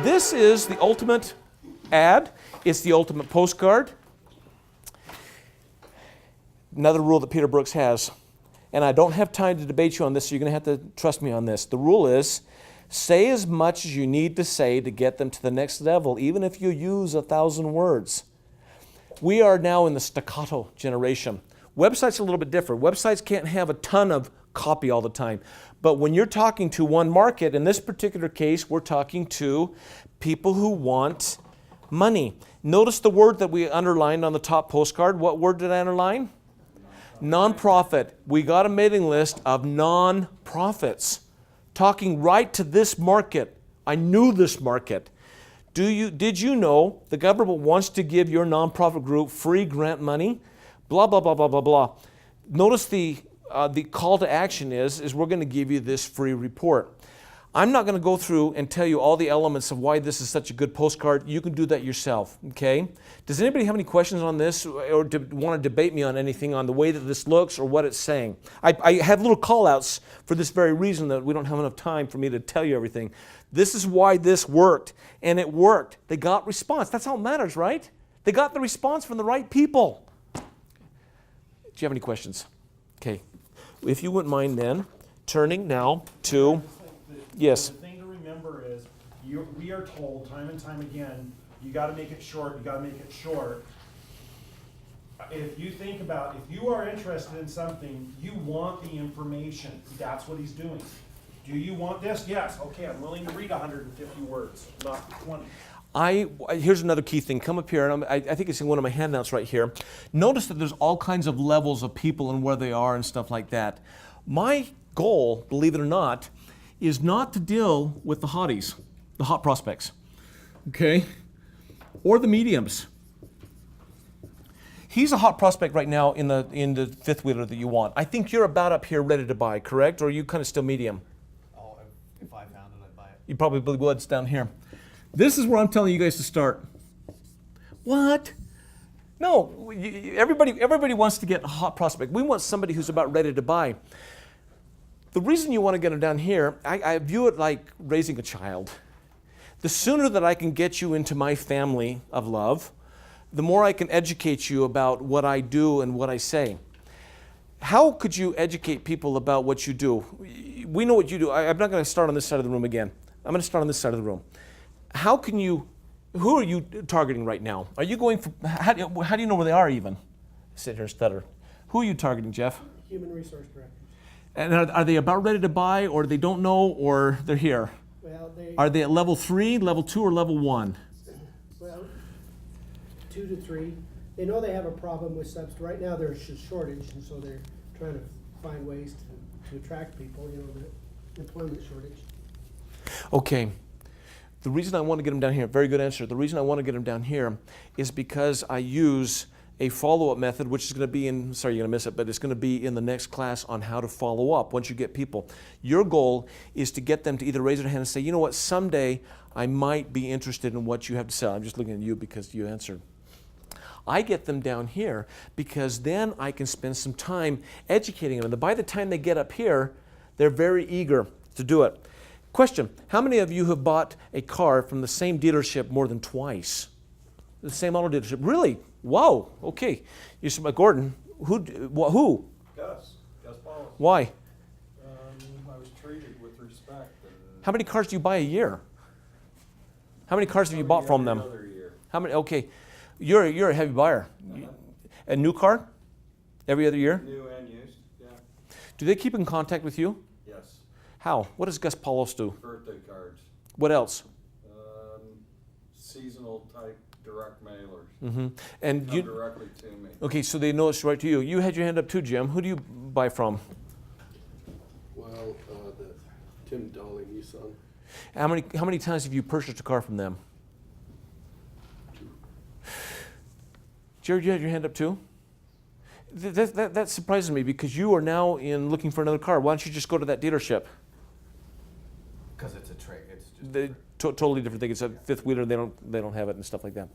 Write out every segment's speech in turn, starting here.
This is the ultimate ad. It's the ultimate postcard. Another rule that Peter Brooks has, and I don't have time to debate you on this, so you're going to have to trust me on this. The rule is, say as much as you need to say to get them to the next level, even if you use 1,000 words. We are now in the staccato generation. Websites are a little bit different. Websites can't have a ton of copy all the time. But when you're talking to one market, in this particular case, we're talking to people who want money. Notice the word that we underlined on the top postcard. What word did I underline? Nonprofit. We got a mailing list of non-profits talking right to this market. I knew this market. Did you know the government wants to give your nonprofit group free grant money? Blah, blah, blah, blah, blah, blah. Notice the call to action is we're going to give you this free report. I'm not going to go through and tell you all the elements of why this is such a good postcard. You can do that yourself, okay? Does anybody have any questions on this or want to debate me on anything on the way that this looks or what it's saying? I have little call-outs for this very reason that we don't have enough time for me to tell you everything. This is why this worked, and it worked. They got response. That's all that matters, right? They got the response from the right people. Do you have any questions? Okay. If you wouldn't mind then, turning now to, yes. The thing to remember is we are told time and time again, you got to make it short, you got to make it short. If you think about, if you are interested in something, you want the information. That's what he's doing. Do you want this? Yes. Okay, I'm willing to read 150 words, not 20. Here's another key thing. Come up here, and I think it's in one of my handouts right here. Notice that there's all kinds of levels of people and where they are and stuff like that. My goal, believe it or not, is not to deal with the hotties, the hot prospects, okay, or the mediums. He's a hot prospect right now in the fifth wheeler that you want. I think you're about up here ready to buy, correct? Or are you kind of still medium? Oh, if I found it, I'd buy it. You probably would. It's down here. This is where I'm telling you guys to start. What? No, everybody wants to get a hot prospect. We want somebody who's about ready to buy. The reason you want to get them down here, I view it like raising a child. The sooner that I can get you into my family of love, the more I can educate you about what I do and what I say. How could you educate people about what you do? We know what you do. I'm not going to start on this side of the room again. I'm going to start on this side of the room. Who are you targeting right now? Are you going for, how do you know where they are even? Sit here and stutter. Who are you targeting, Jeff? Human resource directors. And are they about ready to buy, or they don't know, or they're here? Well, Are they at level 3, level 2, or level 1? well, 2 to 3. They know they have a problem with subs. Right now there's a shortage, and so they're trying to find ways to attract people, the employment shortage. Okay. The reason I want to get them down here, very good answer. The reason I want to get them down here is because I use a follow-up method, which is going to be in, sorry, you're going to miss it, but it's going to be in the next class on how to follow up once you get people. Your goal is to get them to either raise their hand and say, you know what, someday I might be interested in what you have to sell. I'm just looking at you because you answered. I get them down here because then I can spend some time educating them. And by the time they get up here, they're very eager to do it. Question, how many of you have bought a car from the same dealership more than twice? The same auto dealership? Really? Wow, okay. You said, Gordon, who? Gus Paulus. Why? I was treated with respect. How many cars do you buy a year? How many cars have you bought from them? Another year. How many? Okay, you're a heavy buyer. A new car? Every other year? New and used, yeah. Do they keep in contact with you? Yes. How? What does Gus Paulos do? Birthday cards. What else? Seasonal type direct mailers. Mm-hmm. And Come you? directly to me. Okay, so they know it's right to you. You had your hand up too, Jim. Who do you buy from? Well, the Tim Dolly Nissan. How many times have you purchased a car from them? 2. Jared, you had your hand up too? That surprises me because you are now in looking for another car. Why don't you just go to that dealership? Because it's a trade. It's just The totally different thing. It's a fifth wheeler. They don't have it and stuff like that.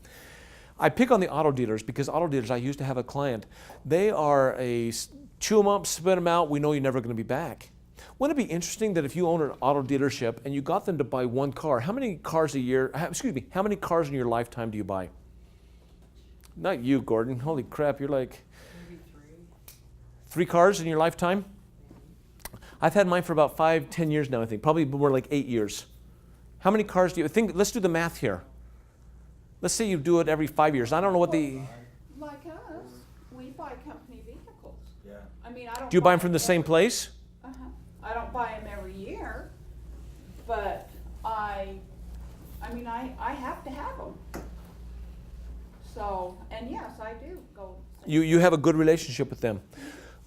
I pick on the auto dealers because auto dealers. I used to have a client. They are a chew them up, spit them out. We know you're never going to be back. Wouldn't it be interesting that if you own an auto dealership and you got them to buy one car, how many cars a year, how many cars in your lifetime do you buy? Not you, Gordon. Holy crap, you're like... Maybe 3 cars in your lifetime? I've had mine for about 5-10 years now, I think. Probably more like 8 years. How many cars do you think? Let's do the math here. Let's say you do it every 5 years. I don't know what the... Like us, we buy company vehicles. Yeah. I mean, I don't. Do you buy them buy from the same place? Uh-huh. I don't buy them every year, but I mean, I have to have them. So, and yes, I do go. You have a good relationship with them.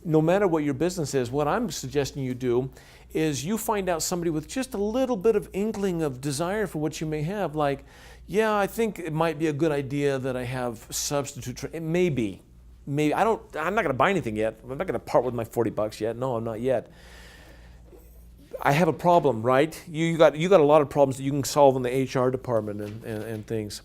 No matter what your business is, what I'm suggesting you do is you find out somebody with just a little bit of inkling of desire for what you may have. Like, yeah, I think it might be a good idea that I have substitute. It may be. Maybe. I'm not going to buy anything yet. I'm not going to part with my $40 yet. No, I'm not yet. I have a problem, right? You got a lot of problems that you can solve in the HR department and things.